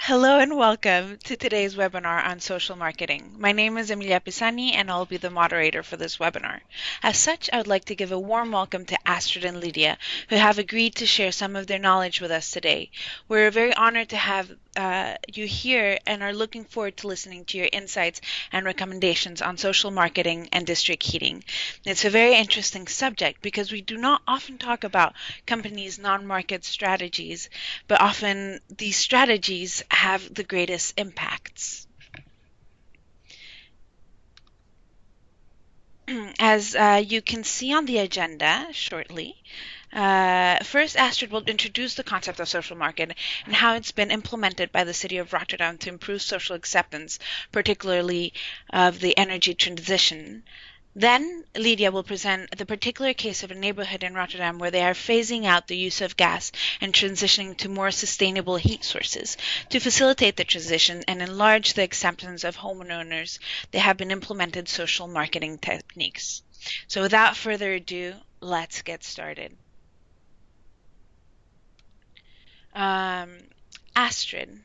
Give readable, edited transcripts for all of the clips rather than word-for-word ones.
Hello and welcome to today's webinar on social marketing. My name is Emilia Pisani and I'll be the moderator for this webinar. As such, I would like to give a warm welcome to Astrid and Lydia, who have agreed to share some of their knowledge with us today. We're very honored to have you here and are looking forward to listening to your insights and recommendations on social marketing and district heating. It's a very interesting subject because we do not often talk about companies' non-market strategies, but often these strategies have the greatest impacts. As you can see on the agenda shortly, first Astrid will introduce the concept of social market and how it's been implemented by the city of Rotterdam to improve social acceptance, particularly of the energy transition. Then Lydia will present the particular case of a neighborhood in Rotterdam where they are phasing out the use of gas and transitioning to more sustainable heat sources. To facilitate the transition and enlarge the acceptance of homeowners, they have been implemented social marketing techniques. So without further ado, let's get started. Astrid.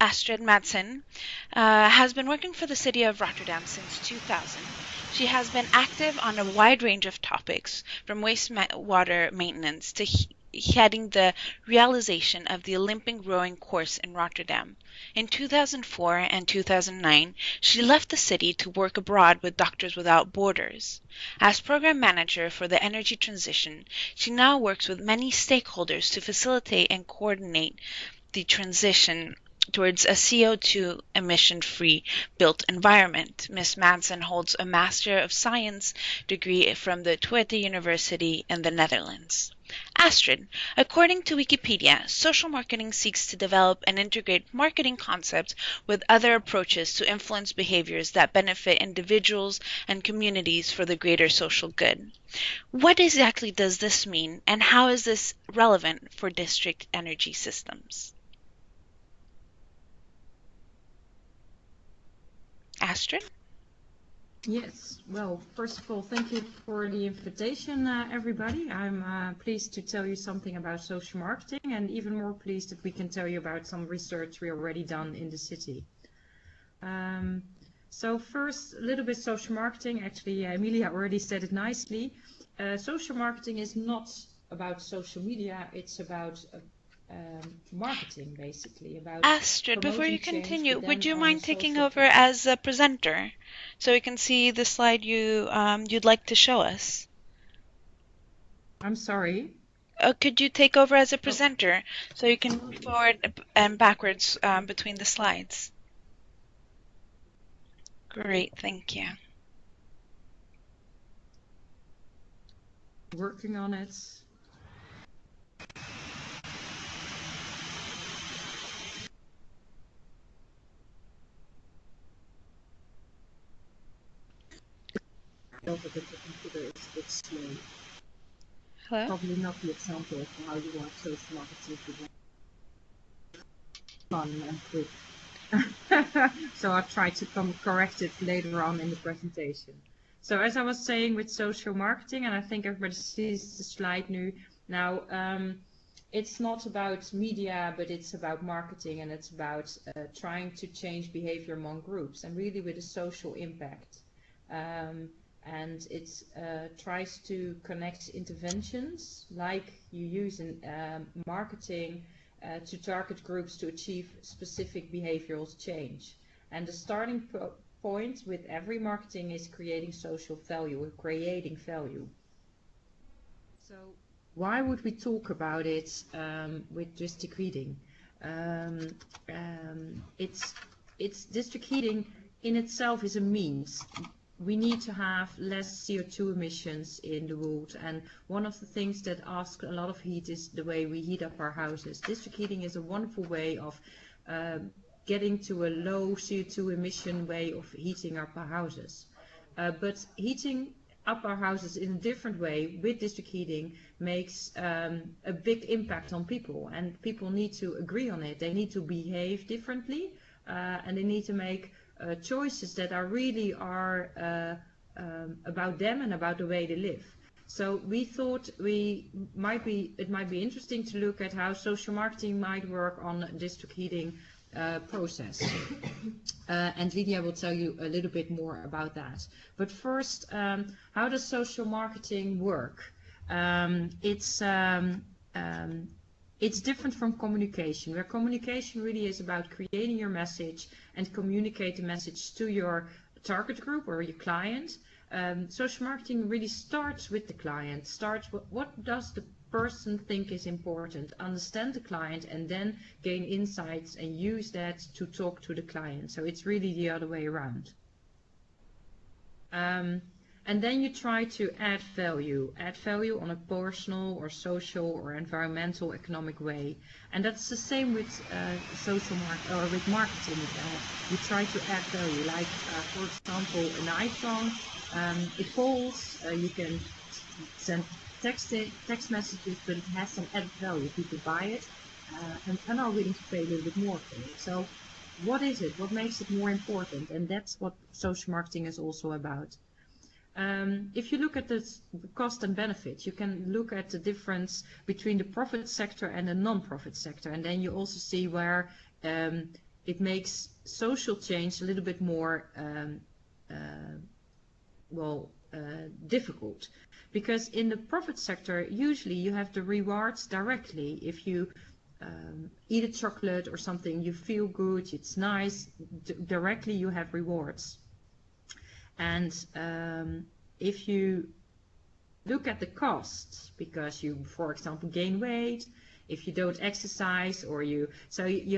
Astrid Madsen has been working for the city of Rotterdam since 2000. She has been active on a wide range of topics, from wastewater maintenance to heading the realization of the Olympic rowing course in Rotterdam. In 2004 and 2009, she left the city to work abroad with Doctors Without Borders. As program manager for the energy transition, she now works with many stakeholders to facilitate and coordinate the transition towards a CO2 emission-free built environment. Ms. Madsen holds a Master of Science degree from the Twente University in the Netherlands. Astrid, according to Wikipedia, social marketing seeks to develop and integrate marketing concepts with other approaches to influence behaviors that benefit individuals and communities for the greater social good. What exactly does this mean, and how is this relevant for district energy systems? Astrid? Yes, well, first of all, thank you for the invitation, everybody. I'm pleased to tell you something about social marketing and even more pleased that we can tell you about some research we already done in the city. So first, a little bit social marketing. Actually, Emilia already said it nicely. Social marketing is not about social media, it's about marketing, basically, about Astrid, before you promoting change, continue, but would then you on a mind taking social over platform. as a presenter so we can see the slide you'd like to show us? I'm sorry. Could you take over as a Oh, presenter so you can move forward and backwards between the slides? Great, thank you. working on it. Over that the computer is a bit slow. Hello? Probably not the example of how you want social marketing to be fun and quick. So I'll try to correct it later on in the presentation. So as I was saying with social marketing, and I think everybody sees the slide now, it's not about media, but it's about marketing, and it's about trying to change behavior among groups, and really with a social impact. And it tries to connect interventions like you use in marketing to target groups to achieve specific behavioral change. And the starting point with every marketing is creating social value, or creating value. So why would we talk about it with district heating? It's district heating in itself is a means. We need to have less CO2 emissions in the world, and one of the things that asks a lot of heat is the way we heat up our houses. District heating is a wonderful way of getting to a low CO2 emission way of heating up our houses. But heating up our houses in a different way with district heating makes a big impact on people, and people need to agree on it. They need to behave differently, and they need to make choices that are really about them and about the way they live. So we thought it might be interesting to look at how social marketing might work on district heating process. And Lydia will tell you a little bit more about that. But first, how does social marketing work? It's different from communication, where communication really is about creating your message and communicate the message to your target group or your client. Social marketing really starts with the client, starts with what does the person think is important, understand the client, and then gain insights and use that to talk to the client. So it's really the other way around. And then you try to add value on a personal or social or environmental economic way. And that's the same with with marketing. You try to add value, like for example, an iPhone. It calls. You can send text messages, but it has some added value. People buy it and are willing to pay a little bit more for it. So, what is it? What makes it more important? And that's what social marketing is also about. If you look at the cost and benefit, you can look at the difference between the profit sector and the non-profit sector, and then you also see where it makes social change a little bit more difficult. Because in the profit sector, usually you have the rewards directly. If you eat a chocolate or something, you feel good, it's nice, directly you have rewards. And if you look at the costs, because you, for example, gain weight, if you don't exercise, or you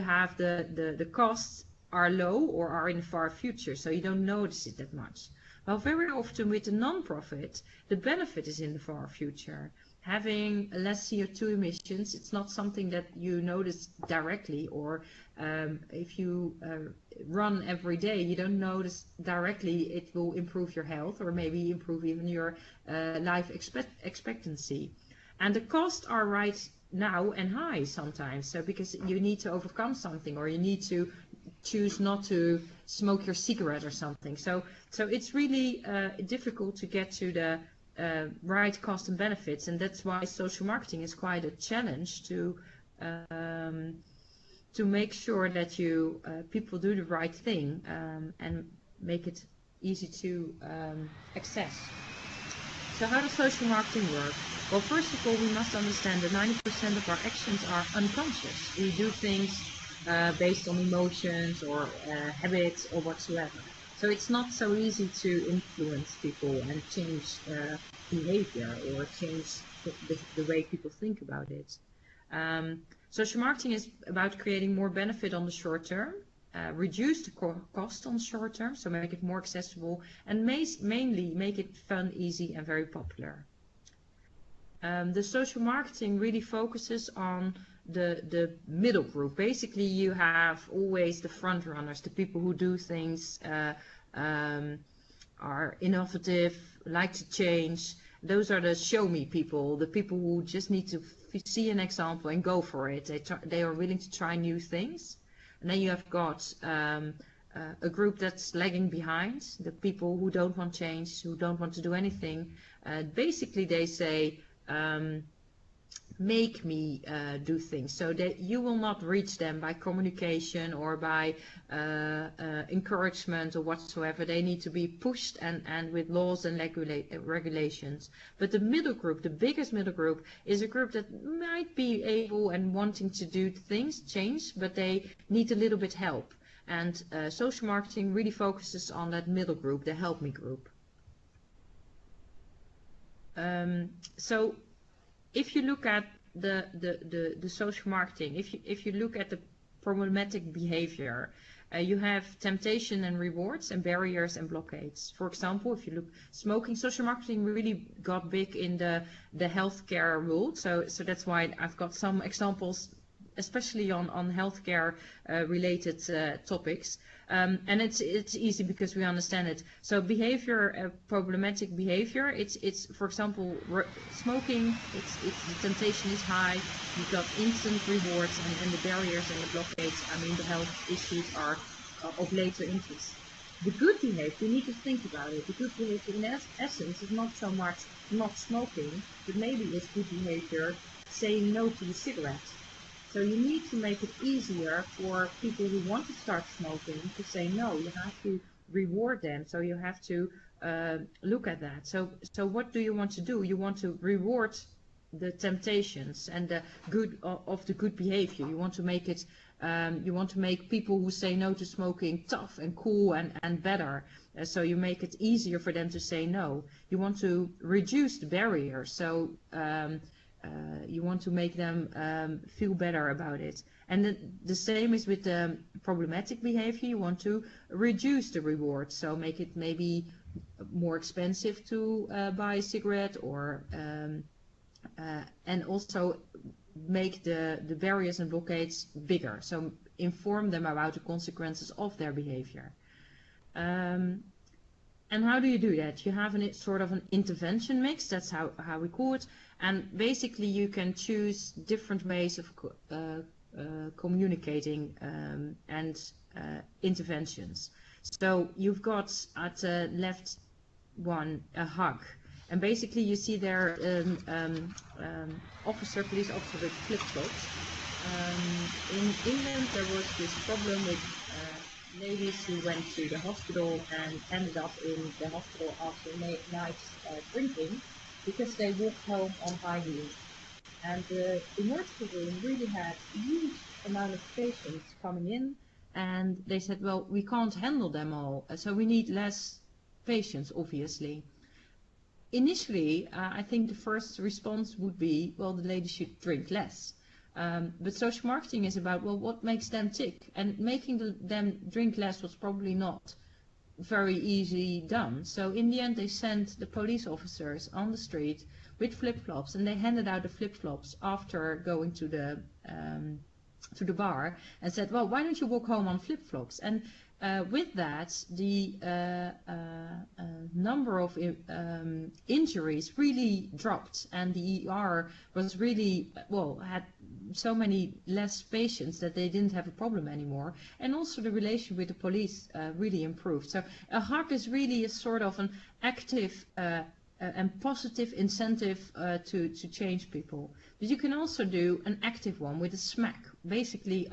have the costs are low or are in the far future, so you don't notice it that much. Well, very often with the non-profit, the benefit is in the far future. Having less CO2 emissions, it's not something that you notice directly, or if you run every day, you don't notice directly it will improve your health or maybe improve even your life expectancy. And the costs are right now and high sometimes, so because you need to overcome something, or you need to choose not to smoke your cigarette or something. So it's really difficult to get to the right cost and benefits, and that's why social marketing is quite a challenge to make sure that you people do the right thing and make it easy to access. So how does social marketing work? Well, first of all, we must understand that 90% of our actions are unconscious. We do things based on emotions or habits or whatsoever. So it's not so easy to influence people and change behavior or change the way people think about it. Social marketing is about creating more benefit on the short term, reduce the cost on the short term, so make it more accessible, and mainly make it fun, easy, and very popular. The social marketing really focuses on the middle group. Basically, you have always the front runners, the people who do things, are innovative, like to change. Those are the show me people, the people who just need to see an example and go for it. They are willing to try new things. And then you have got a group that's lagging behind, the people who don't want change, who don't want to do anything. Basically, they say, make me do things, so that you will not reach them by communication or by encouragement or whatsoever. They need to be pushed and with laws and regulations. But the middle group, the biggest middle group, is a group that might be able and wanting to do things, change, but they need a little bit help. And social marketing really focuses on that middle group, the help me group. So if you look at the social marketing, if you look at the problematic behavior, you have temptation and rewards, and barriers and blockades. For example, if you look, smoking, social marketing really got big in the healthcare world. So that's why I've got some examples, especially on healthcare related topics. And it's easy because we understand it. So behavior, problematic behavior, it's for example, smoking, the temptation is high, you've got instant rewards, and the barriers and the blockades, I mean the health issues are of later interest. The good behavior, you need to think about it. The good behavior in essence is not so much not smoking, but maybe it's good behavior saying no to the cigarette. So you need to make it easier for people who want to start smoking to say no. You have to reward them. So you have to look at that. So what do you want to do? You want to reward the temptations and the good of the good behavior. You want to make it. You want to make people who say no to smoking tough and cool and better. So you make it easier for them to say no. You want to reduce the barrier. So you want to make them feel better about it. And the same is with the problematic behavior. You want to reduce the reward. So make it maybe more expensive to buy a cigarette, or and also make the barriers and blockades bigger. So inform them about the consequences of their behavior. And how do you do that? You have sort of an intervention mix, that's how we call it. And basically you can choose different ways of communicating and interventions. So you've got at the left one a hug. And basically you see there police officer with flip-flops. In England there was this problem with ladies who went to the hospital and ended up in the hospital after nights drinking because they walked home on high heels. And the emergency room really had a huge amount of patients coming in, and they said, well, we can't handle them all, so we need less patients, obviously. Initially, I think the first response would be, well, the ladies should drink less. But social marketing is about, well, what makes them tick? And making them drink less was probably not very easily done. So in the end, they sent the police officers on the street with flip-flops, and they handed out the flip-flops after going to the bar and said, well, why don't you walk home on flip-flops? And with that, the number of injuries really dropped, and the ER was really, well, had so many less patients that they didn't have a problem anymore. And also the relation with the police really improved. So a hug is really a sort of an active and positive incentive to change people. But you can also do an active one with a smack. Basically,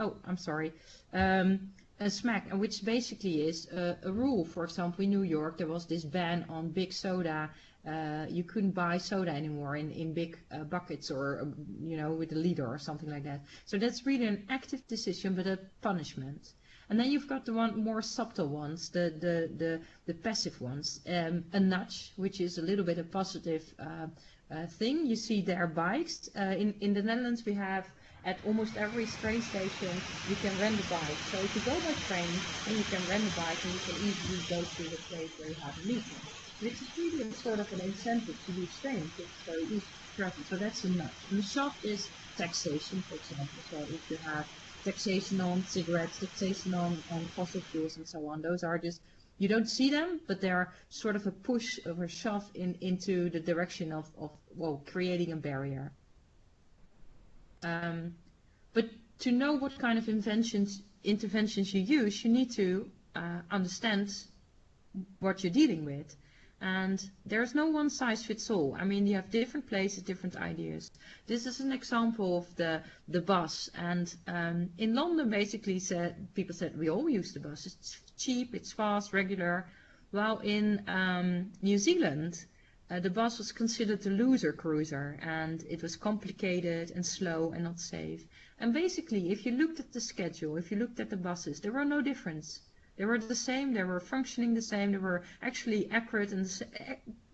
a smack, which basically is a rule. For example, in New York there was this ban on big soda. You couldn't buy soda anymore in big buckets, or with a liter or something like that. So that's really an active decision, but a punishment. And then you've got the more subtle ones, the passive ones. A nudge, which is a little bit a positive thing. You see there bikes. In the Netherlands we have, at almost every train station you can rent a bike. So if you go by train, then you can rent a bike and you can easily go to the place where you have a meeting. Which is really a sort of an incentive to use trains. It's very easy to travel. So that's a nudge. And the shove is taxation, for example. So if you have taxation on cigarettes, taxation on fossil fuels and so on, those are just, you don't see them, but they're sort of a push or a shove into the direction of creating a barrier. But to know what kind of interventions you use, you need to understand what you're dealing with. And there's no one size fits all. I mean, you have different places, different ideas. This is an example of the bus. And in London, basically, people said, we all use the bus. It's cheap, it's fast, regular. While in New Zealand, the bus was considered a loser cruiser, and it was complicated and slow and not safe. And basically, if you looked at the schedule, if you looked at the buses, there were no difference. They were the same, they were functioning the same, they were actually accurate and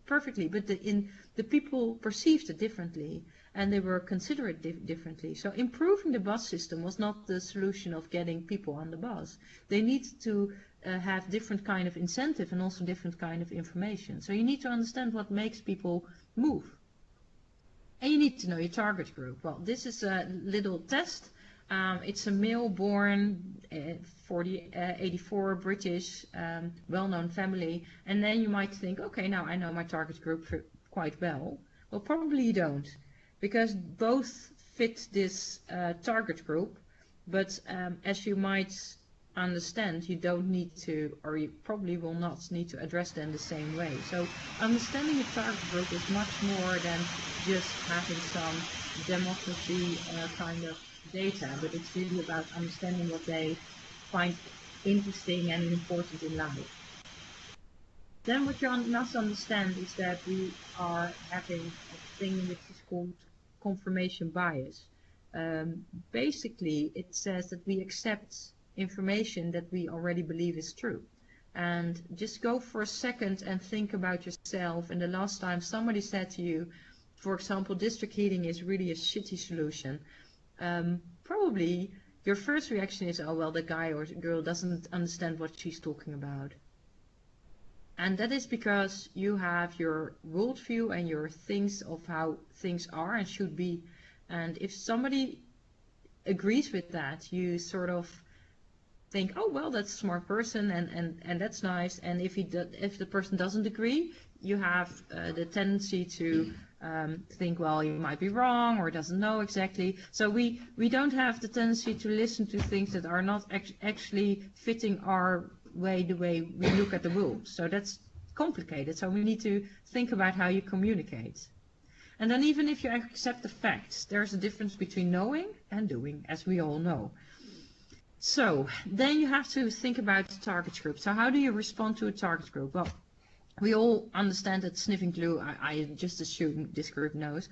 perfectly, but the people perceived it differently, and they were considered differently. So improving the bus system was not the solution of getting people on the bus. They needed to have different kind of incentive and also different kind of information. So you need to understand what makes people move. And you need to know your target group. Well, this is a little test. It's a male born 84 British, well-known family. And then you might think, okay, now I know my target group quite well. Well, probably you don't, because both fit this target group. But as you might understand, you don't need to, or you probably will not need to address them the same way. So understanding a target group is much more than just having some democracy kind of data, but it's really about understanding what they find interesting and important in life. Then what you must understand is that we are having a thing which is called confirmation bias. Basically, it says that we accept information that we already believe is true. And just go for a second and think about yourself and the last time somebody said to you, for example, district heating is really a shitty solution. Probably your first reaction is, oh, well, the guy or girl doesn't understand what she's talking about. And that is because you have your worldview and your things of how things are and should be. And if somebody agrees with that, you sort of think, oh, well, that's a smart person and that's nice. And if the person doesn't agree, you have the tendency to think, well, you might be wrong or doesn't know exactly. So we don't have the tendency to listen to things that are not actually fitting our way, the way we look at the world. So that's complicated. So we need to think about how you communicate. And then even if you accept the facts, there's a difference between knowing and doing, as we all know. So then you have to think about the target group. So how do you respond to a target group? Well, we all understand that sniffing glue, I just assume this group knows,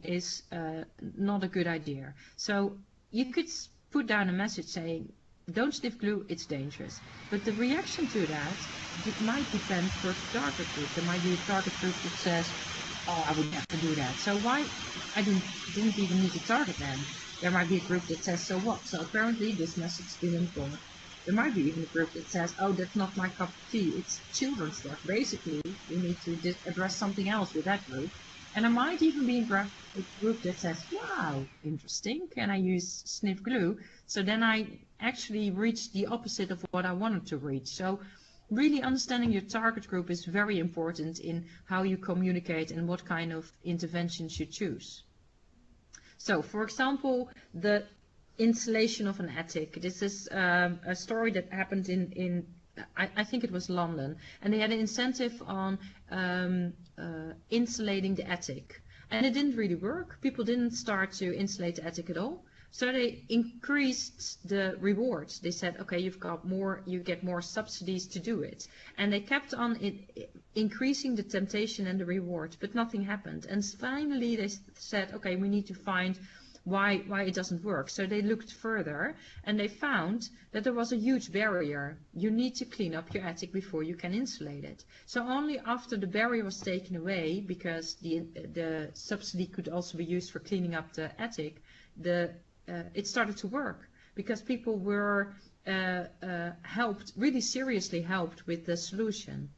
is not a good idea. So you could put down a message saying, don't sniff glue, it's dangerous. But the reaction to that, it might depend for the target group. There might be a target group that says, oh, I would never do that. So why? I didn't even need to target them. There might be a group that says, so what? So apparently this message didn't work. There might be even a group that says, oh, that's not my cup of tea. It's children's stuff. Basically, we need to address something else with that group. And there might even be a group that says, wow, interesting. Can I use sniff glue? So then I actually reached the opposite of what I wanted to reach. So really understanding your target group is very important in how you communicate and what kind of interventions you choose. So, for example, the installation of an attic. This is a story that happened in I think it was London, and they had an incentive on insulating the attic, and it didn't really work. People didn't start to insulate the attic at all. So they increased the rewards. They said, okay, you get more subsidies to do it. And they kept on increasing the temptation and the rewards, but nothing happened. And finally they said, okay, we need to find why it doesn't work. So they looked further and they found that there was a huge barrier. You need to clean up your attic before you can insulate it. So only after the barrier was taken away, because the subsidy could also be used for cleaning up the attic, it started to work, because people were helped, really seriously helped with the solution.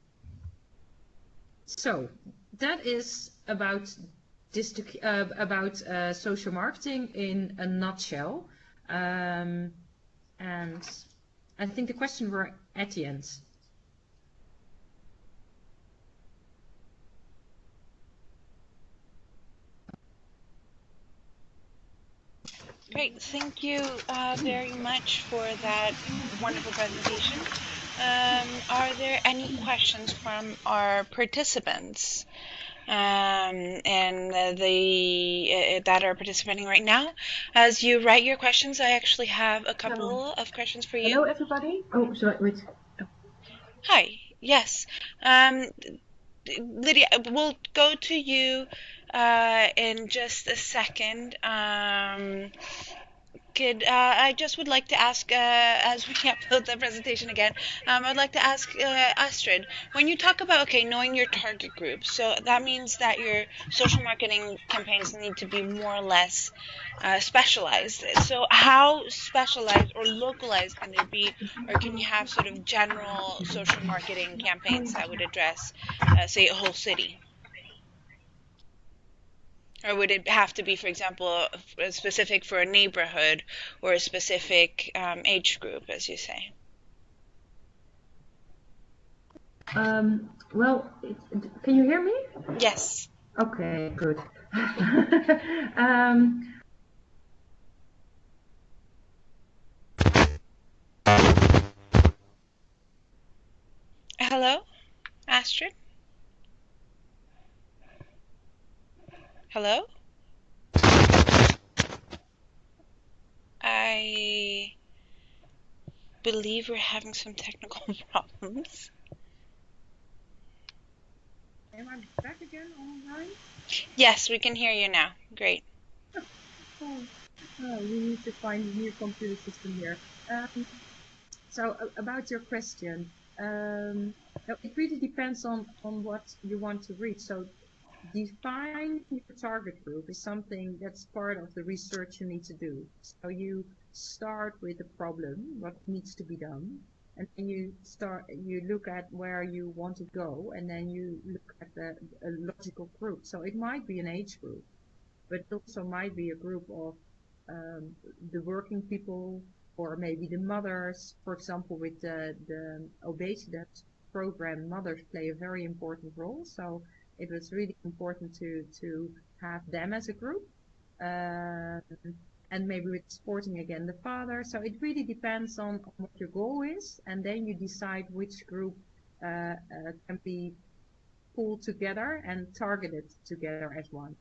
So that is about social marketing in a nutshell. And I think the question were at the end. Great, thank you very much for that wonderful presentation. Are there any questions from our participants that are participating right now? As you write your questions, I actually have a couple of questions for you. Hello, everybody. Oh, sorry, wait. Oh. Hi, yes. Lydia, we'll go to you in just a second. I just would like to ask, as we upload the presentation again, I'd like to ask Astrid, when you talk about, okay, knowing your target group, so that means that your social marketing campaigns need to be more or less specialized. So how specialized or localized can they be, or can you have sort of general social marketing campaigns that would address, say, a whole city? Or would it have to be, for example, specific for a neighborhood or a specific age group, as you say? Well, can you hear me? Yes. Okay, good. Hello, Astrid? Hello? I believe we're having some technical problems. Am I back again online? Yes, we can hear you now. Great. We need to find a new computer system here. So about your question, no, it really depends on what you want to reach. So define your target group is something that's part of the research you need to do. So you start with the problem, what needs to be done, and then you look at where you want to go, and then you look at a logical group. So it might be an age group, but it also might be a group of the working people, or maybe the mothers. For example, with the obesity program, mothers play a very important role. So it was really important to have them as a group. And maybe with supporting again the father. So it really depends on what your goal is, and then you decide which group can be pulled together and targeted together as one.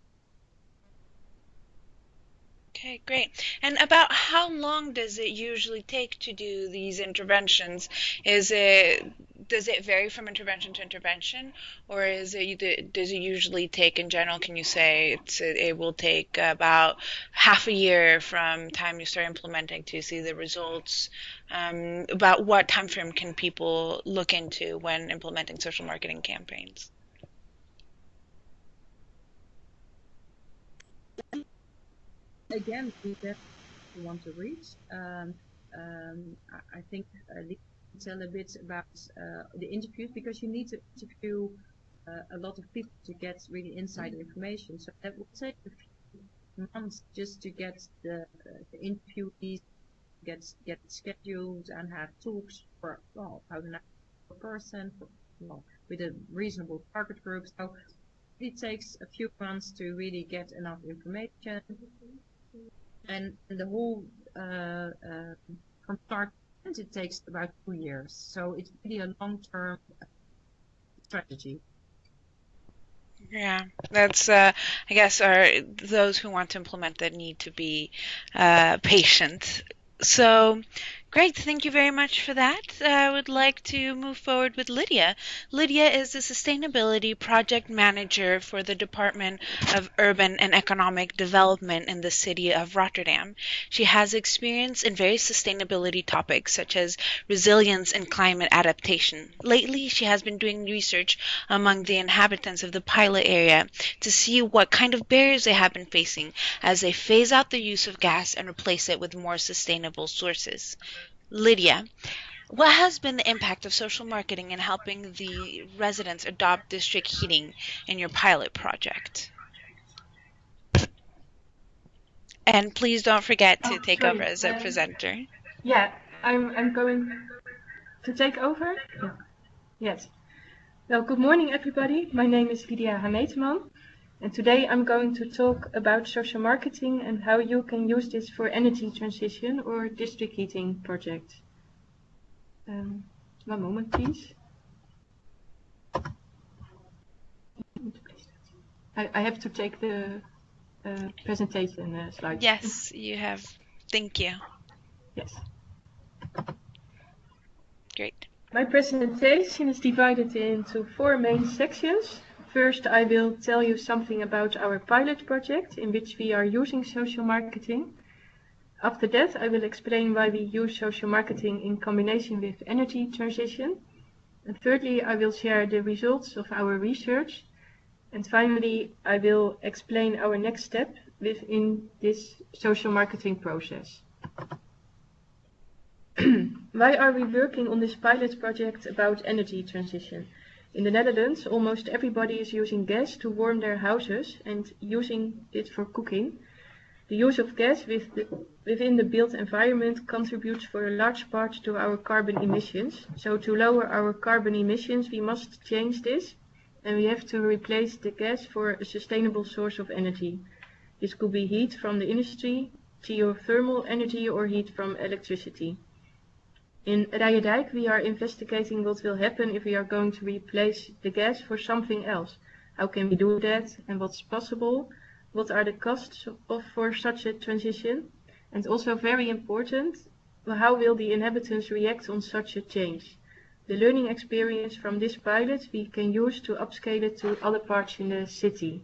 Okay, great. And about how long does it usually take to do these interventions? Does it vary from intervention to intervention, or does it usually take in general, can you say it will take about half a year from time you start implementing to see the results? About what time frame can people look into when implementing social marketing campaigns? Again, that's what you want to reach. I think Lee can tell a bit about the interviews, because you need to interview a lot of people to get really inside information. So that will take a few months just to get the interviewees get scheduled and have talks for how to know a person with a reasonable target group. So it takes a few months to really get enough information. And the whole from start to end, it takes about 2 years. So it's really a long-term strategy. Yeah, that's I guess are those who want to implement that need to be patient. So, great. Thank you very much for that. I would like to move forward with Lydia. Lydia is the Sustainability Project Manager for the Department of Urban and Economic Development in the city of Rotterdam. She has experience in various sustainability topics such as resilience and climate adaptation. Lately, she has been doing research among the inhabitants of the pilot area to see what kind of barriers they have been facing as they phase out the use of gas and replace it with more sustainable sources. Lydia, what has been the impact of social marketing in helping the residents adopt district heating in your pilot project? And please don't forget to take over Sorry. as a presenter. Yeah, I'm going to take over. Yeah. Yes. Well, good morning, everybody. My name is Lydia Hameteman, and today I'm going to talk about social marketing and how you can use this for energy transition or district heating projects. One moment, please. I have to take the presentation slides. Yes, you have. Thank you. Yes. Great. My presentation is divided into 4 main sections. First, I will tell you something about our pilot project in which we are using social marketing. After that, I will explain why we use social marketing in combination with energy transition. And thirdly, I will share the results of our research. And finally, I will explain our next step within this social marketing process. Why are we working on this pilot project about energy transition? In the Netherlands, almost everybody is using gas to warm their houses and using it for cooking. The use of gas within the built environment contributes for a large part to our carbon emissions. So to lower our carbon emissions, we must change this, and we have to replace the gas for a sustainable source of energy. This could be heat from the industry, geothermal energy, or heat from electricity. In Rijendijk, we are investigating what will happen if we are going to replace the gas for something else. How can we do that and what's possible? What are the costs for such a transition? And also very important, how will the inhabitants react on such a change? The learning experience from this pilot we can use to upscale it to other parts in the city.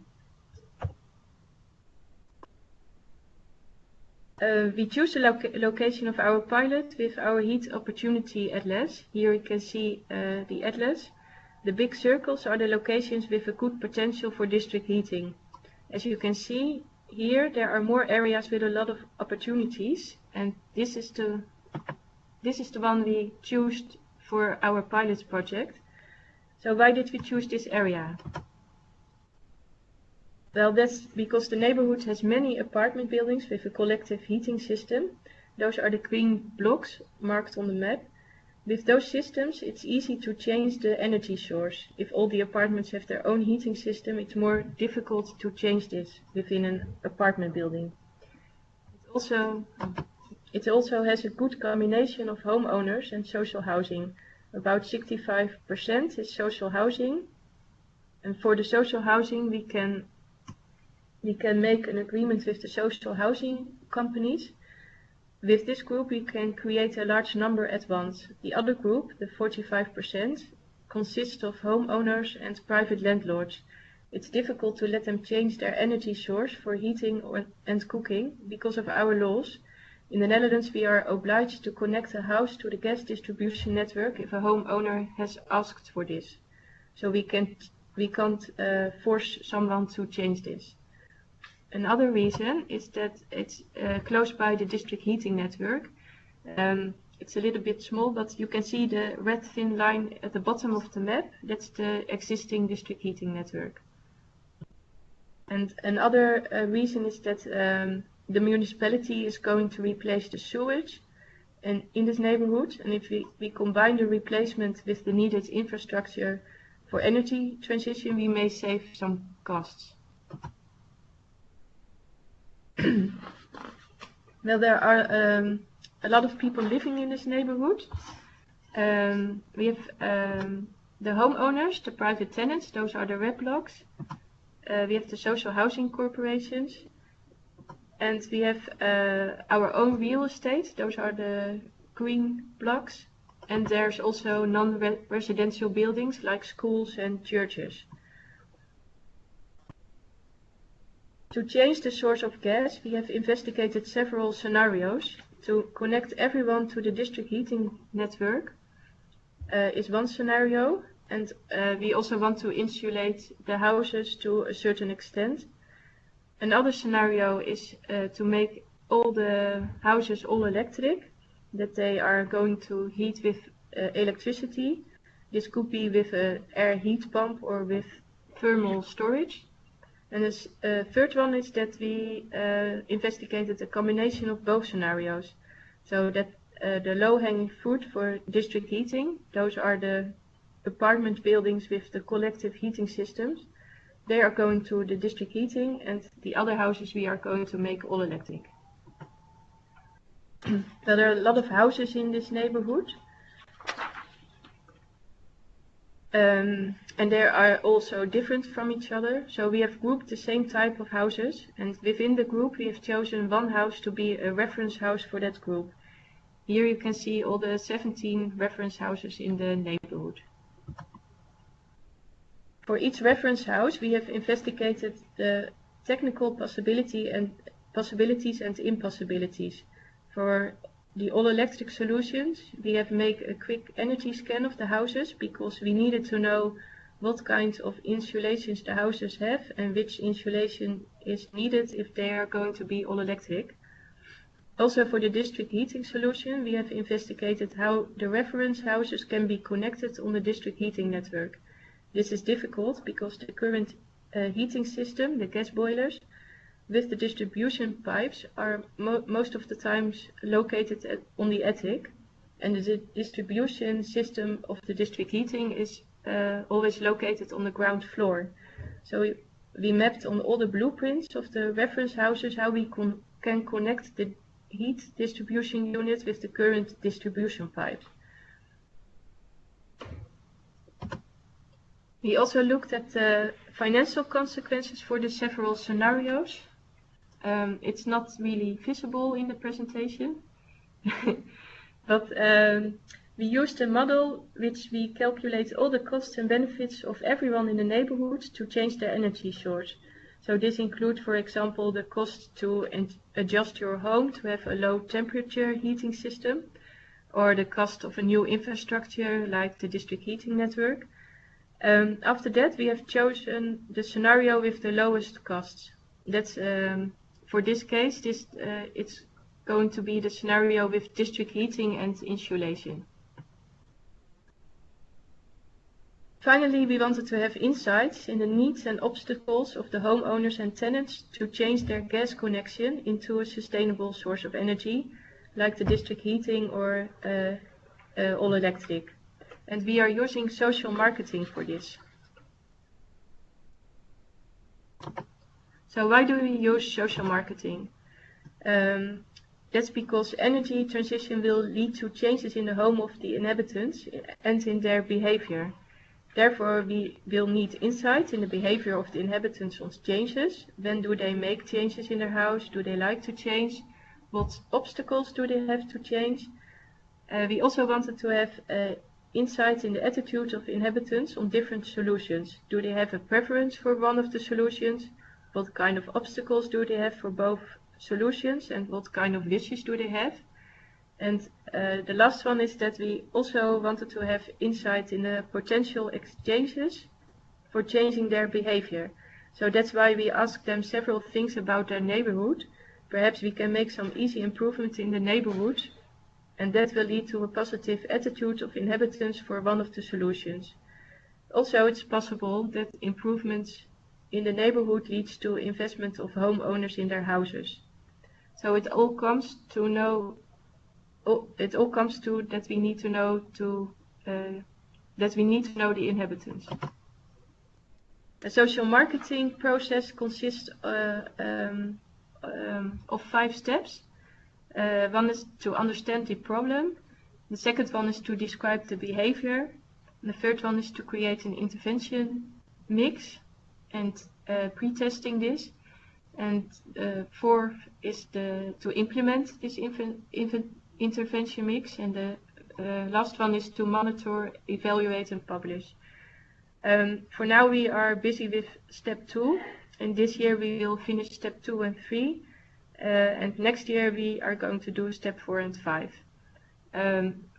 We choose the location of our pilot with our heat opportunity atlas. Here you can see the atlas. The big circles are the locations with a good potential for district heating. As you can see here, there are more areas with a lot of opportunities, and this is the one we choose for our pilot project. So why did we choose this area? Well, that's because the neighborhood has many apartment buildings with a collective heating system. Those are the green blocks marked on the map. With those systems, it's easy to change the energy source. If all the apartments have their own heating system, it's more difficult to change this within an apartment building. It also has a good combination of homeowners and social housing. About 65% is social housing. And for the social housing, we can make an agreement with the social housing companies. With this group, we can create a large number at once. The other group, the 45%, consists of homeowners and private landlords. It's difficult to let them change their energy source for heating and cooking because of our laws. In the Netherlands, we are obliged to connect a house to the gas distribution network if a homeowner has asked for this. So we can't force someone to change this. Another reason is that it's close by the district heating network. It's a little bit small, but you can see the red thin line at the bottom of the map. That's the existing district heating network. And another reason is that the municipality is going to replace the sewage in this neighborhood. And if we combine the replacement with the needed infrastructure for energy transition, we may save some costs. Well, there are a lot of people living in this neighborhood. We have the homeowners, the private tenants, those are the red blocks. We have the social housing corporations. And we have our own real estate, those are the green blocks. And there's also non-residential buildings like schools and churches. To change the source of gas, we have investigated several scenarios. To connect everyone to the district heating network is one scenario, and we also want to insulate the houses to a certain extent. Another scenario is to make all the houses all electric, that they are going to heat with electricity. This could be with an air heat pump or with thermal storage. And the third one is that we investigated a combination of both scenarios. So that the low-hanging fruit for district heating, those are the apartment buildings with the collective heating systems. They are going to the district heating, and the other houses we are going to make all electric. So there are a lot of houses in this neighborhood. And they are also different from each other. So we have grouped the same type of houses, and within the group we have chosen one house to be a reference house for that group. Here you can see all the 17 reference houses in the neighborhood. For each reference house we have investigated the technical possibilities and impossibilities. For the all-electric solutions, we have made a quick energy scan of the houses because we needed to know what kind of insulations the houses have and which insulation is needed if they are going to be all-electric. Also for the district heating solution, we have investigated how the reference houses can be connected on the district heating network. This is difficult because the current heating system, the gas boilers, with the distribution pipes are most of the times located on the attic, and the distribution system of the district heating is always located on the ground floor. So we mapped on all the blueprints of the reference houses how we can connect the heat distribution unit with the current distribution pipes. We also looked at the financial consequences for the several scenarios. It's not really visible in the presentation, but we used a model which we calculate all the costs and benefits of everyone in the neighborhood to change their energy source. So this includes, for example, the cost to adjust your home to have a low temperature heating system, or the cost of a new infrastructure like the district heating network. After that, we have chosen the scenario with the lowest costs. That's for this case, it's going to be the scenario with district heating and insulation. Finally, we wanted to have insights in the needs and obstacles of the homeowners and tenants to change their gas connection into a sustainable source of energy, like the district heating or all electric. And we are using social marketing for this. So why do we use social marketing? That's because energy transition will lead to changes in the home of the inhabitants and in their behavior. Therefore, we will need insight in the behavior of the inhabitants on changes. When do they make changes in their house? Do they like to change? What obstacles do they have to change? We also wanted to have insight in the attitude of inhabitants on different solutions. Do they have a preference for one of the solutions? What kind of obstacles do they have for both solutions, and what kind of wishes do they have? And the last one is that we also wanted to have insight in the potential exchanges for changing their behavior. So that's why we asked them several things about their neighborhood. Perhaps we can make some easy improvements in the neighborhood, and that will lead to a positive attitude of inhabitants for one of the solutions. Also, it's possible that improvements in the neighborhood leads to investment of homeowners in their houses. So it all comes to that we need to know the inhabitants. The social marketing process consists of 5 steps. One is to understand the problem. The second one is to describe the behavior. And the third one is to create an intervention mix and pre-testing this. And fourth is to implement this intervention mix. And the last one is to monitor, evaluate, and publish. For now, we are busy with step 2, and this year we will finish step 2 and 3. And next year we are going to do step 4 and 5.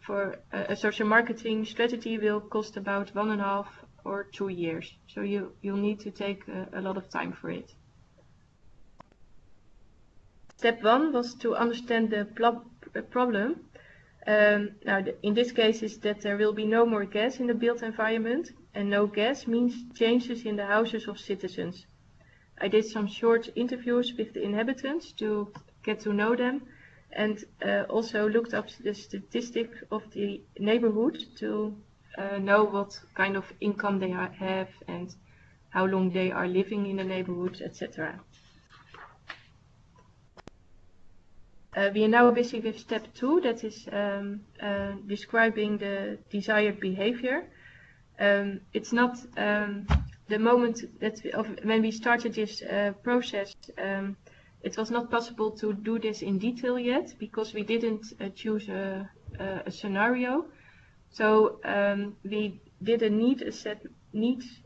For a social marketing strategy will cost about 1.5 or 2 years. So you'll need to take a lot of time for it. Step 1 was to understand the problem. Now, in this case is that there will be no more gas in the built environment, and no gas means changes in the houses of citizens. I did some short interviews with the inhabitants to get to know them, and also looked up the statistics of the neighborhood to know what kind of income they have and how long they are living in the neighborhood, etc. We are now busy with step 2, that is describing the desired behavior. It's not the moment that when we started this process, it was not possible to do this in detail yet because we didn't choose a scenario. So we did a needs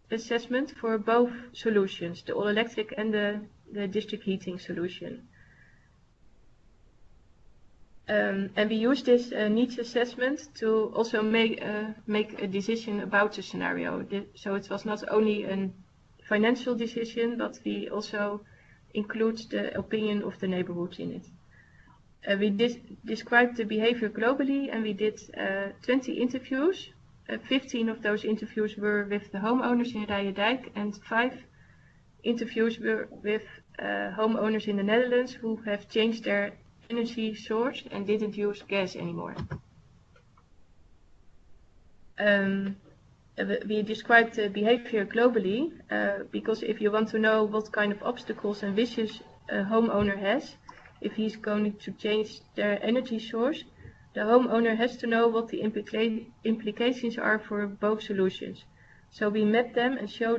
assessment for both solutions, the all-electric and the district heating solution. And we used this needs assessment to also make a decision about the scenario. So it was not only a financial decision, but we also include the opinion of the neighborhood in it. We described the behavior globally, and we did 20 interviews. 15 of those interviews were with the homeowners in Rijendijk, and 5 interviews were with homeowners in the Netherlands who have changed their energy source and didn't use gas anymore. We described the behavior globally because if you want to know what kind of obstacles and wishes a homeowner has, if he's going to change their energy source, the homeowner has to know what the implications are for both solutions. So we map them and show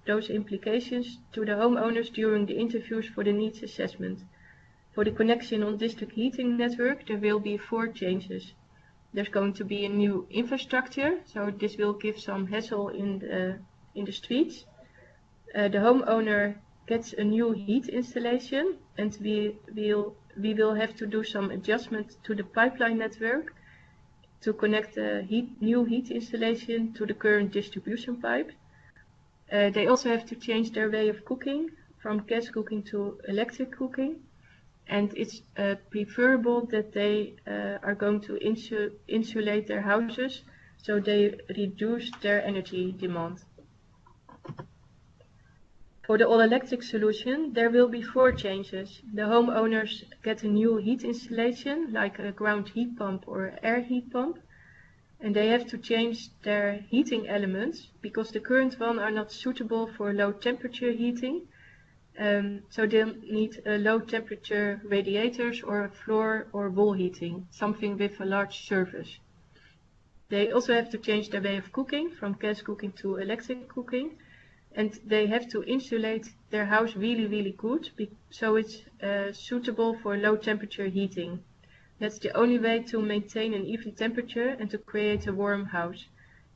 those implications to the homeowners during the interviews for the needs assessment. For the connection on district heating network, there will be 4 changes. There's going to be a new infrastructure, so this will give some hassle in the streets. The homeowner gets a new heat installation, and we will have to do some adjustment to the pipeline network to connect the new heat installation to the current distribution pipe. They also have to change their way of cooking from gas cooking to electric cooking, and it's preferable that they are going to insulate their houses so they reduce their energy demand. For the all-electric solution, there will be 4 changes. The homeowners get a new heat installation, like a ground heat pump or air heat pump, and they have to change their heating elements because the current ones are not suitable for low temperature heating. So they'll need low temperature radiators or floor or wall heating, something with a large surface. They also have to change their way of cooking from gas cooking to electric cooking, and they have to insulate their house really good so it's suitable for low temperature heating. That's the only way to maintain an even temperature and to create a warm house.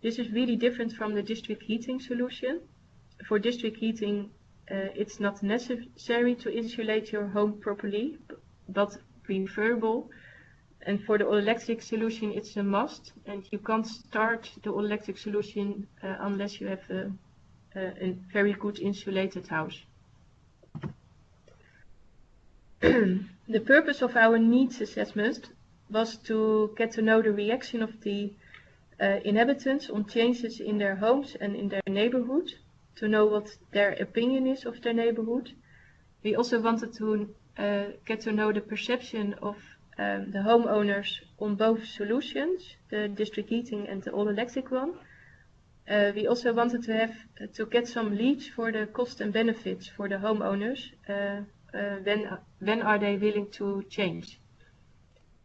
This is really different from the district heating solution. For district heating, it's not necessary to insulate your home properly, but preferable. And for the all-electric solution, it's a must, and you can't start the all-electric solution unless you have a very good insulated house. The purpose of our needs assessment was to get to know the reaction of the inhabitants on changes in their homes and in their neighborhood, to know what their opinion is of their neighborhood. We also wanted to get to know the perception of the homeowners on both solutions, the district heating and the all-electric one. We also wanted to get some leads for the cost and benefits for the homeowners. When are they willing to change?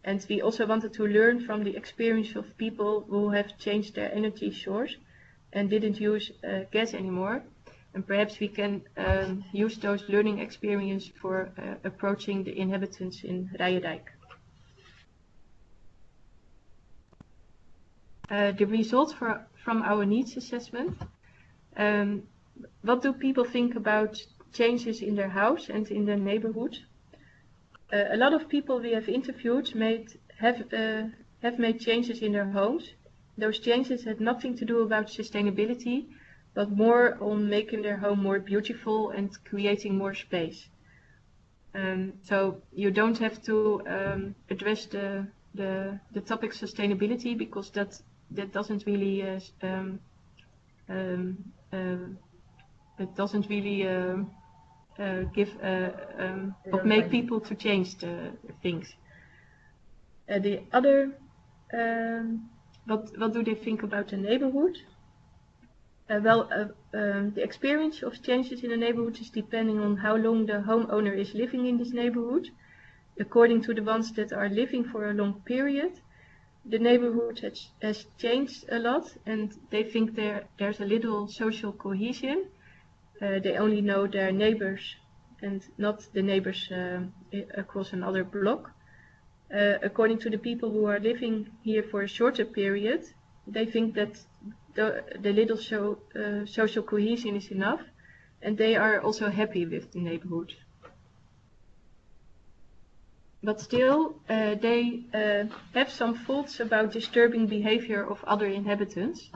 And we also wanted to learn from the experience of people who have changed their energy source and didn't use gas anymore. And perhaps we can use those learning experience for approaching the inhabitants in Rijendijk. The results from our needs assessment. What do people think about changes in their house and in their neighborhood? A lot of people we have interviewed have made changes in their homes. Those changes had nothing to do about sustainability, but more on making their home more beautiful and creating more space. So you don't have to address the topic sustainability, because that doesn't really make people to change the things. The other, what do they think about the neighborhood? The experience of changes in the neighborhood is depending on how long the homeowner is living in this neighborhood. According to the ones that are living for a long period, the neighborhood has changed a lot, and they think there's a little social cohesion. They only know their neighbors and not the neighbors across another block. According to the people who are living here for a shorter period, they think that the little social cohesion is enough, and they are also happy with the neighborhood. But still, they have some thoughts about disturbing behavior of other inhabitants.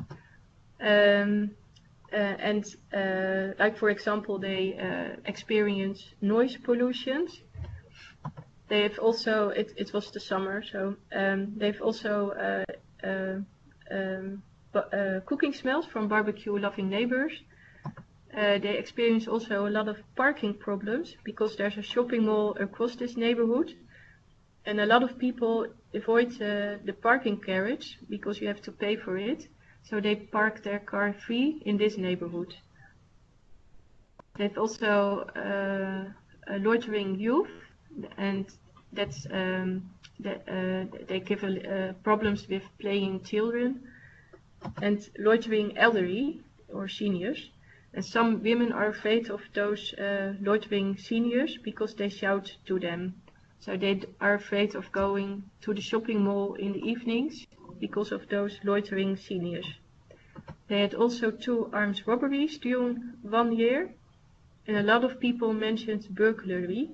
Like for example, they experience noise pollutions. They have also, it was the summer, so they've also cooking smells from barbecue-loving neighbors. They experience also a lot of parking problems because there's a shopping mall across this neighborhood, and a lot of people avoid the parking carriage because you have to pay for it, so they park their car free in this neighborhood. They've also loitering youth, and that's they give problems with playing children, and loitering elderly. or seniors. And some women are afraid of those loitering seniors because they shout to them. So they are afraid of going to the shopping mall in the evenings because of those loitering seniors. They had also 2 armed robberies during 1 year, and a lot of people mentioned burglary.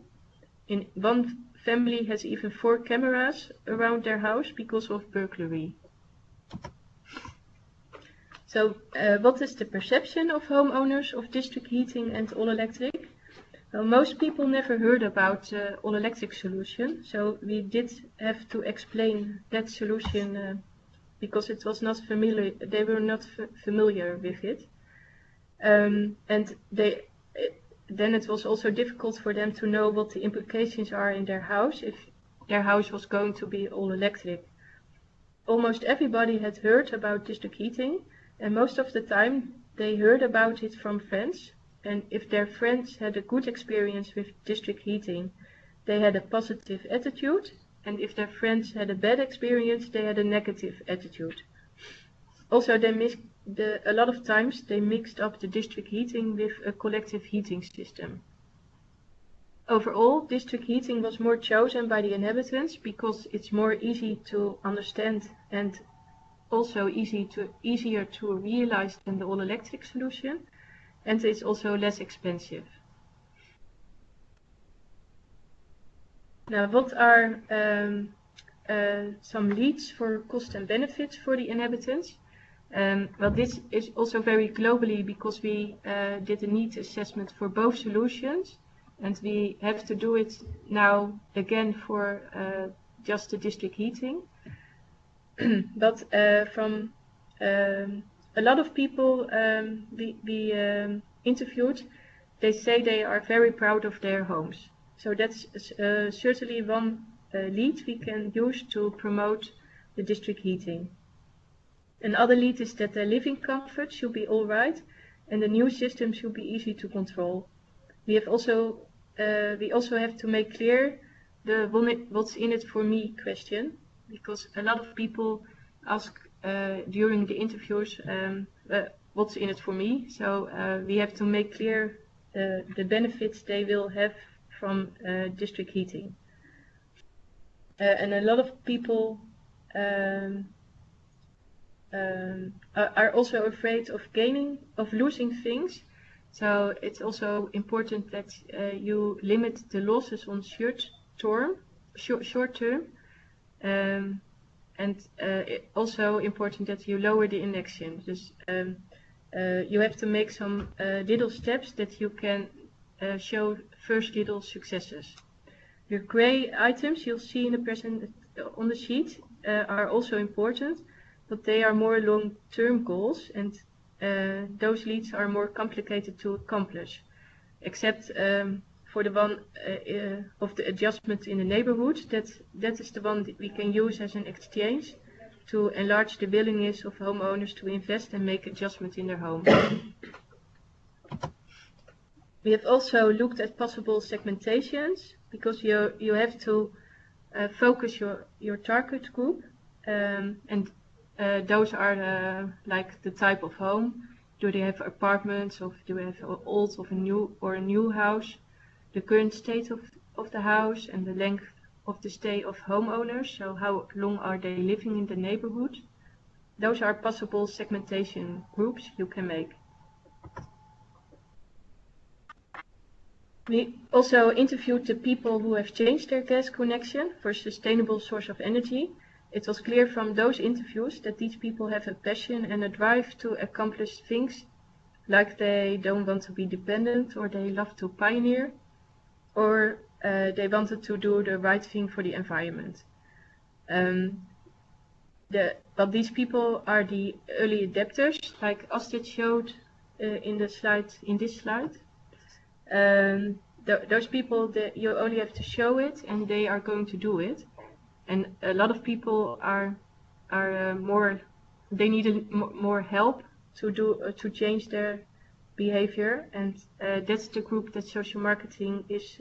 In one family has even 4 cameras around their house because of burglary. So what is the perception of homeowners of district heating and all-electric? Well, most people never heard about all-electric solution, so we did have to explain that solution because it was not familiar. They were not familiar with it, and then it was also difficult for them to know what the implications are in their house if their house was going to be all-electric. Almost everybody had heard about district heating, and most of the time they heard about it from friends, and if their friends had a good experience with district heating, they had a positive attitude, and if their friends had a bad experience, they had a negative attitude. Also, a lot of times they mixed up the district heating with a collective heating system. Overall, district heating was more chosen by the inhabitants because it's more easy to understand and also easier to realize than the all-electric solution, and it's also less expensive. Now, what are some leads for cost and benefits for the inhabitants? Well, this is also very globally because we did a need assessment for both solutions, and we have to do it now again for just the district heating. But from a lot of people we interviewed, they say they are very proud of their homes. So that's certainly one lead we can use to promote the district heating. Another lead is that the living comfort should be all right, and the new system should be easy to control. We also have to make clear the "what's in it for me" question, because a lot of people ask during the interviews what's in it for me. So we have to make clear the benefits they will have from district heating. And a lot of people are also afraid of losing things. So it's also important that you limit the losses on short term. And also important that you lower the inaction. Dus you have to make some little steps that you can show first little successes. The gray items you'll see in the present on the sheet are also important, but they are more long-term goals, and those leads are more complicated to accomplish, except for the one of the adjustment in the neighborhood. That is the one that we can use as an exchange to enlarge the willingness of homeowners to invest and make adjustments in their home. We have also looked at possible segmentations, because you have to focus your target group, and those are like the type of home. Do they have apartments, or do they have old of a new house? The current state of the house and the length of the stay of homeowners, so how long are they living in the neighborhood? Those are possible segmentation groups you can make. We also interviewed the people who have changed their gas connection for a sustainable source of energy. It was clear from those interviews that these people have a passion and a drive to accomplish things, like they don't want to be dependent, or they love to pioneer, or they wanted to do the right thing for the environment. But these people are the early adapters, like Astrid showed in this slide. Those people, that you only have to show it, and they are going to do it. And a lot of people they need more help to change their behavior, and that's the group that social marketing is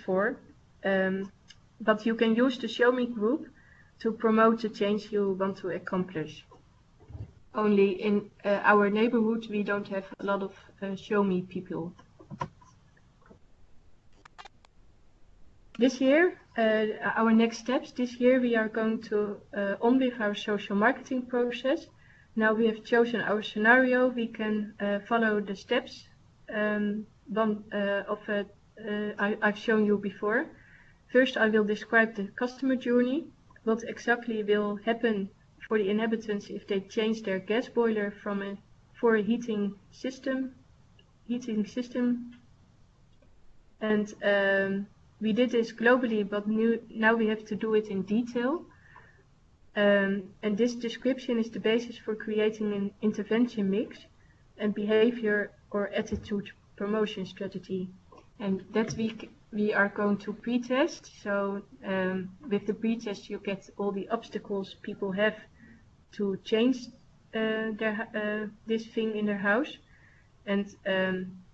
for. But you can use the Show Me group to promote the change you want to accomplish. only in our neighborhood we don't have a lot of show me people. This year, our next steps this year, we are going to on with our social marketing process. Now we have chosen our scenario, we can follow the steps I've shown you before. First, I will describe the customer journey, what exactly will happen for the inhabitants if they change their gas boiler for a heating system. And we did this globally, but now we have to do it in detail. And this description is the basis for creating an intervention mix and behavior or attitude promotion strategy. And that we are going to pre-test. So with the pre-test you get all the obstacles people have to change this thing in their house. And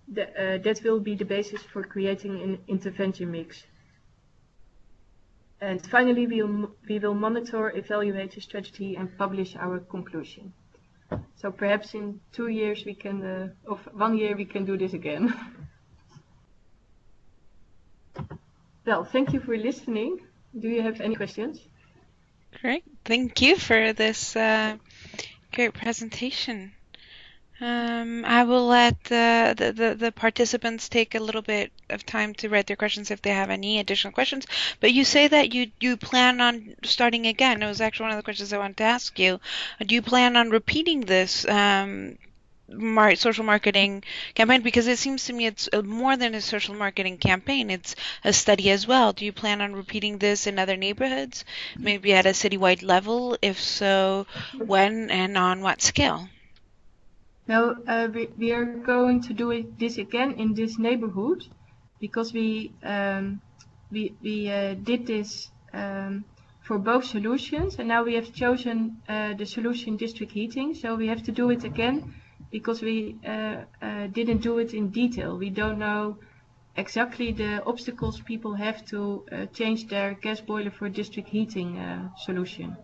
that will be the basis for creating an intervention mix. And finally, we will monitor, evaluate the strategy, and publish our conclusion. So perhaps in 2 years we can, or 1 year we can do this again. Well, thank you for listening. Do you have any questions? Great. Thank you for this great presentation. I will let the participants take a little bit of time to write their questions if they have any additional questions. But you say that you plan on starting again. It was actually one of the questions I wanted to ask you. Do you plan on repeating this social marketing campaign? Because it seems to me it's more than a social marketing campaign. It's a study as well. Do you plan on repeating this in other neighborhoods, maybe at a citywide level? If so, when and on what scale? No, we are going to do this again in this neighborhood because we did this for both solutions, and now we have chosen the solution district heating. So we have to do it again because we didn't do it in detail. We don't know exactly the obstacles people have to change their gas boiler for district heating solution.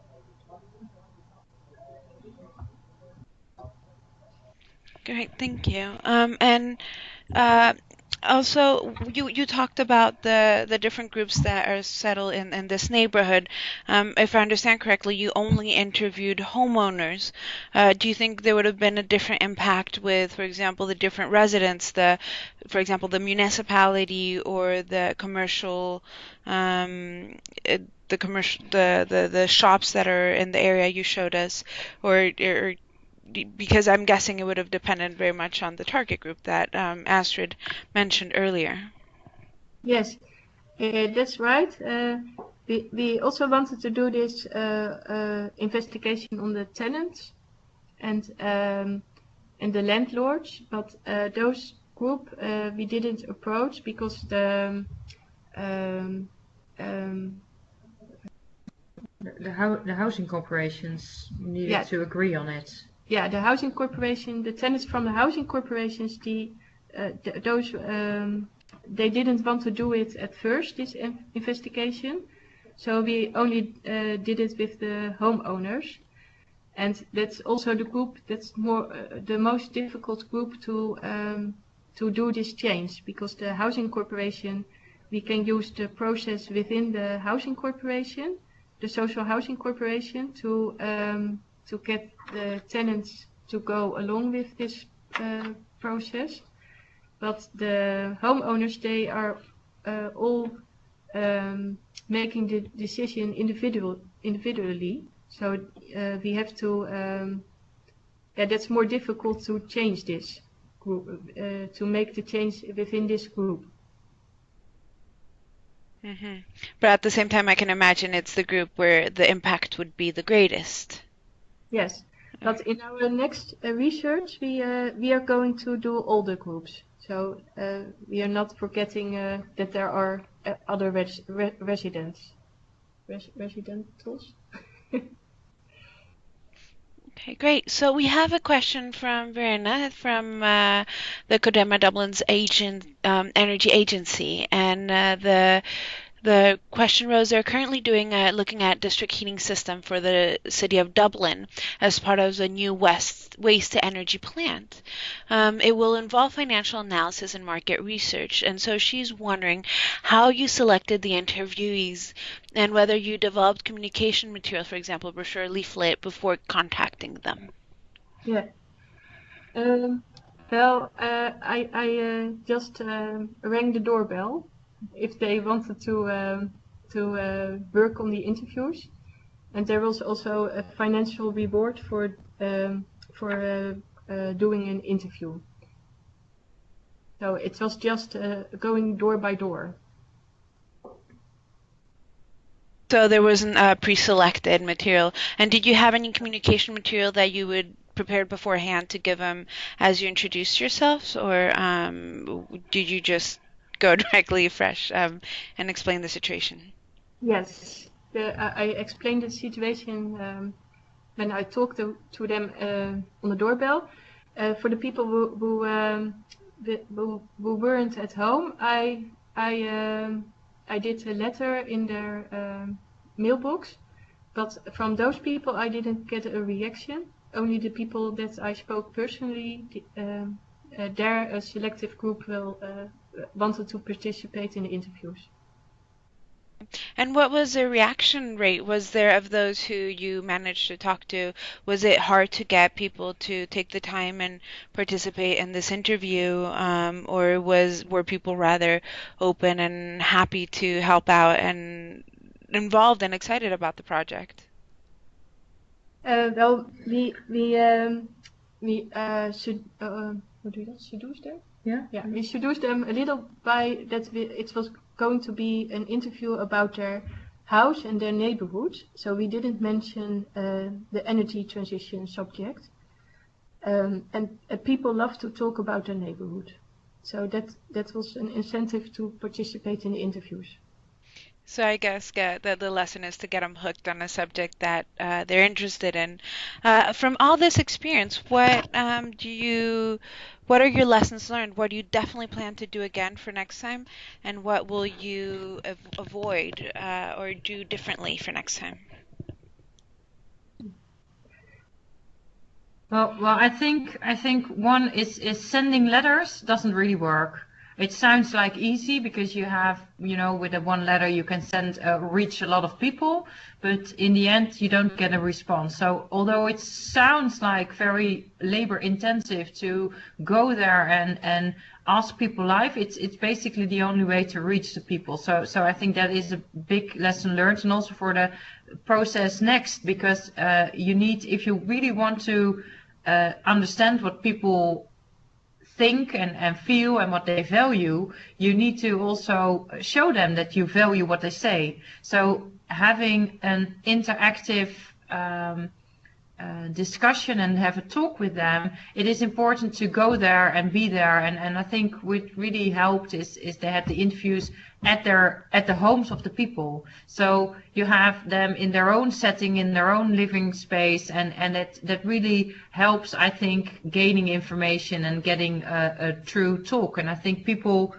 Great, thank you. And also, you talked about the different groups that are settled in this neighborhood. If I understand correctly, you only interviewed homeowners. Do you think there would have been a different impact with, for example, the different residents, for example, the municipality or the commercial, the shops that are in the area you showed us, or because I'm guessing it would have depended very much on the target group that Astrid mentioned earlier. Yes, that's right. We also wanted to do this investigation on the tenants and the landlords, but those group we didn't approach because the housing corporations needed to agree on it. Yeah, the housing corporation, the tenants from the housing corporations, they didn't want to do it at first, this investigation. So we only did it with the homeowners. And that's also the group that's the most difficult group to do this change, because the housing corporation, we can use the process within the housing corporation, the social housing corporation, to get the tenants to go along with this process. But the homeowners, they are all making the decision individually. So we have to, that's more difficult to change this group, to make the change within this group. Mm-hmm. But at the same time, I can imagine it's the group where the impact would be the greatest. Yes, but in our next research, we are going to do all the groups. So we are not forgetting that there are other residentals. Okay, great. So we have a question from Verena from the Codema Dublin's energy agency, and The question rose, they're currently looking at district heating system for the city of Dublin as part of the new waste to energy plant. It will involve financial analysis and market research, and so she's wondering how you selected the interviewees and whether you developed communication material, for example, brochure, leaflet, before contacting them. Yeah. Well, I just rang the doorbell if they wanted to work on the interviews, and there was also a financial reward for doing an interview. So it was just going door by door. So there wasn't a pre-selected material. And did you have any communication material that you would prepared beforehand to give them as you introduced yourselves, or did you just go directly fresh and explain the situation? Yes, I explained the situation when I talked to them on the doorbell. For the people who weren't at home, I did a letter in their mailbox, but from those people I didn't get a reaction. Only the people that I spoke personally, their selective group wanted to participate in the interviews. And what was the reaction rate? Was there, of those who you managed to talk to, was it hard to get people to take the time and participate in this interview, or were people rather open and happy to help out and involved and excited about the project? Well, we should what do that? Seduce them? Yeah, we seduced them a little by that. It was going to be an interview about their house and their neighborhood, so we didn't mention the energy transition subject. And people love to talk about their neighborhood, so that was an incentive to participate in the interviews. So I guess the lesson is to get them hooked on a subject that they're interested in. From all this experience, what are your lessons learned? What do you definitely plan to do again for next time, and what will you avoid or do differently for next time? Well, I think one is sending letters doesn't really work. It sounds like easy because you have, with a one letter you can reach a lot of people, but in the end you don't get a response. So although it sounds like very labor intensive to go there and ask people live, it's basically the only way to reach the people. So I think that is a big lesson learned, and also for the process next, because you need, if you really want to understand what people think and feel and what they value, you need to also show them that you value what they say. So having an interactive discussion and have a talk with them, it is important to go there and be there. And I think what really helped is they had the interviews at the homes of the people. So you have them in their own setting, in their own living space, and that really helps, I think, gaining information and getting a true talk. And I think people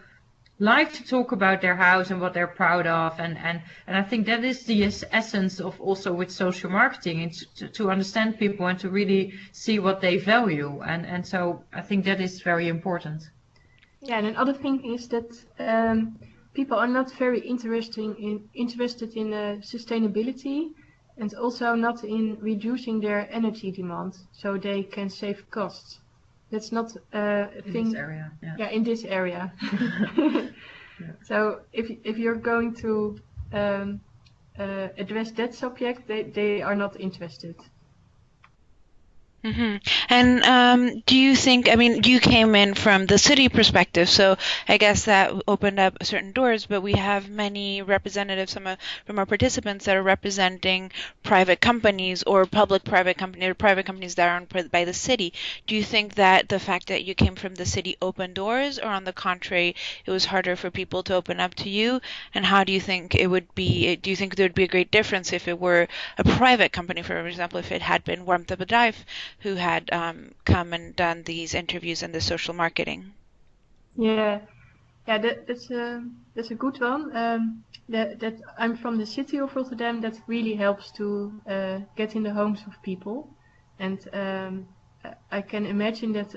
like to talk about their house and what they're proud of, and I think that is the essence of also with social marketing. It's to understand people and to really see what they value, and so I think that is very important. Yeah, and another thing is that people are not very interested in sustainability, and also not in reducing their energy demand, so they can save costs. That's not a thing. In this area, yeah. Yeah, in this area. Yeah. So if you're going to address that subject, they are not interested. Mm-hmm. And do you think, you came in from the city perspective, so I guess that opened up certain doors, but we have many representatives from our participants that are representing private companies or public-private companies or private companies that are owned by the city. Do you think that the fact that you came from the city opened doors, or on the contrary, it was harder for people to open up to you? And how do you think it would be, do you think there would be a great difference if it were a private company, for example, if it had been Warmth of a Bedrijf, who had come and done these interviews and the social marketing? Yeah, Yeah, that's a good one. That I'm from the city of Rotterdam. That really helps to get in the homes of people, and I can imagine that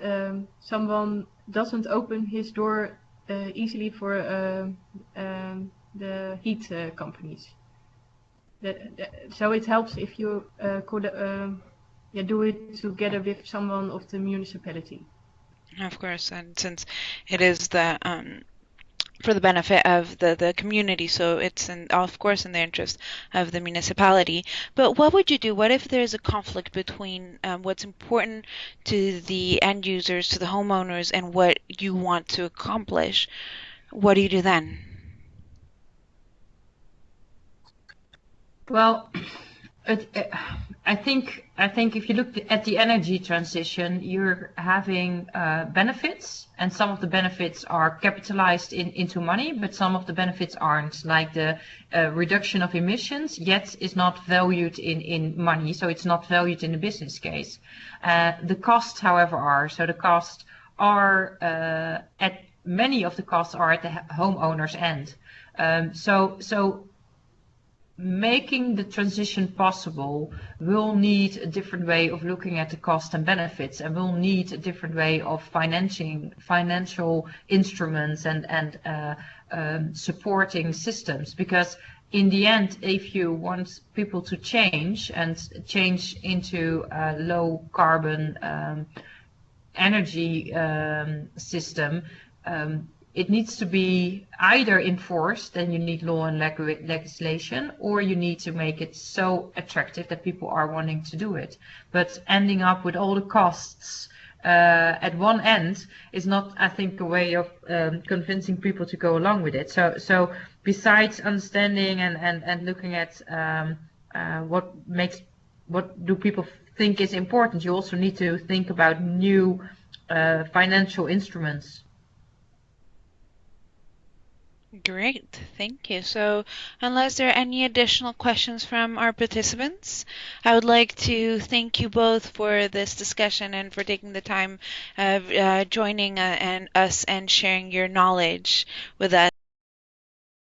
someone doesn't open his door easily for the heat companies. So it helps if you could do it together with someone of the municipality. Of course, and since it is the for the benefit of the community, so it's of course in the interest of the municipality. But what would you do? What if there's a conflict between what's important to the end users, to the homeowners, and what you want to accomplish? What do you do then? Well, I think if you look at the energy transition, you're having benefits, and some of the benefits are capitalized into money, but some of the benefits aren't, like the reduction of emissions, yet is not valued in money, so it's not valued in the business case. The costs, however, are. So the costs are many of the costs are at the homeowner's end. So making the transition possible will need a different way of looking at the cost and benefits, and will need a different way of financial instruments and supporting systems. Because in the end, if you want people to change into a low carbon energy system, it needs to be either enforced, then you need law and legislation, or you need to make it so attractive that people are wanting to do it. But ending up with all the costs at one end is not, I think, a way of convincing people to go along with it. So besides understanding and looking at what do people think is important, you also need to think about new financial instruments. Great, thank you. So, unless there are any additional questions from our participants, I would like to thank you both for this discussion and for taking the time of joining us and sharing your knowledge with us.